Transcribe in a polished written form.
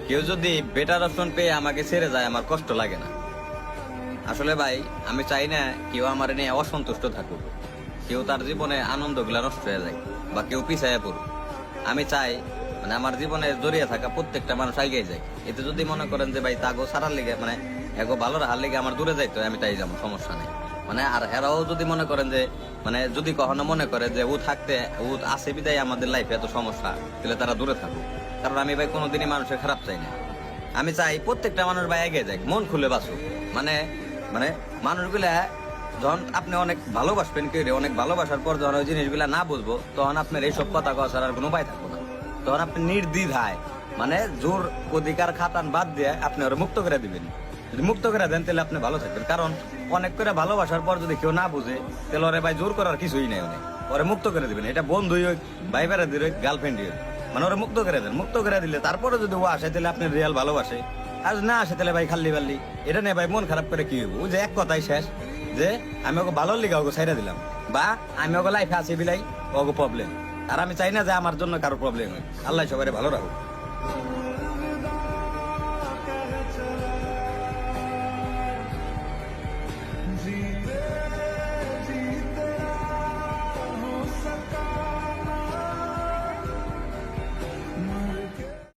কেউ যদি better option পেয়ে আমাকে ছেড়ে যায় আমার কষ্ট লাগে না। আসলে ভাই আমি চাই না কেউ আমার নিয়ে অসন্তুষ্ট থাকুক, কেউ তার জীবনে আনন্দগুলা নষ্ট হয়ে যায় বা কেউ পিছায় পড়ুক। আমি চাই মানে আমার জীবনে জড়িয়ে থাকা প্রত্যেকটা মানুষ এগিয়ে যায়। এতে যদি মনে করেন যে ভাই তাগো সারার লেগে মানে এগো ভালো রাখার লেগে আমার দূরে যাইতে হয়, আমি তাই যাবো, সমস্যা নেই। মানে আর এরাও যদি মনে করেন যে মানে যদি কখনো মনে করে যে ও থাকতে ও আছে বিদায় আমাদের লাইফে এত সমস্যা, তাহলে তারা দূরে থাকুক। কারণ আমি ভাই কোনোদিনই মানুষের খারাপ চাই না। আমি চাই প্রত্যেকটা মানুষ ভাই এগিয়ে যাক, মন খুলে বাঁচুক। মানে মানে মানুষগুলা যখন আপনি অনেক ভালোবাসবেন কেউ, অনেক ভালোবাসার পর যখন ওই জিনিসগুলা না বুঝবো, তখন আপনার এইসব কথা কওয়া ছাড়া আর কোনো উপায় থাকবো না। তখন আপনি নির্দ্বিধায় মানে জোর অধিকার খাতান বাদ দিয়ে আপনি ওরা মুক্ত করে দিবেন। যদি মুক্ত করে দেন তাহলে আপনি ভালো থাকবেন। কারণ অনেক করে ভালোবাসার পর যদি কেউ না বুঝে, তাহলে ওরে ভাই জোর করার কিছুই নেই। অনেক ওরে মুক্ত করে দিবেন, এটা বন্ধুই হোক, ভাই বেড়াদের হোক, গার্লফ্রেন্ডই হোক, মানে ওরা মুক্ত করে দেন। মুক্ত করে দিলে তারপরে যদি ও আসে তাহলে আপনি রিয়াল ভালোবাসে, আর না আসে তাহলে ভাই খাল্লি বাল্লি। এটা নিয়ে ভাই মন খারাপ করে কি হইব? ও যে এক কথাই শেষ যে আমি ওকে ভালো লিগা ওকে ছাইড়া দিলাম, বা আমি ওকে লাইফে আছি বিলাই ওকে প্রবলেম। আর আমি চাই না যে আমার জন্য কারো প্রবলেম হয়। আল্লাহ সবাই ভালো রাখুক।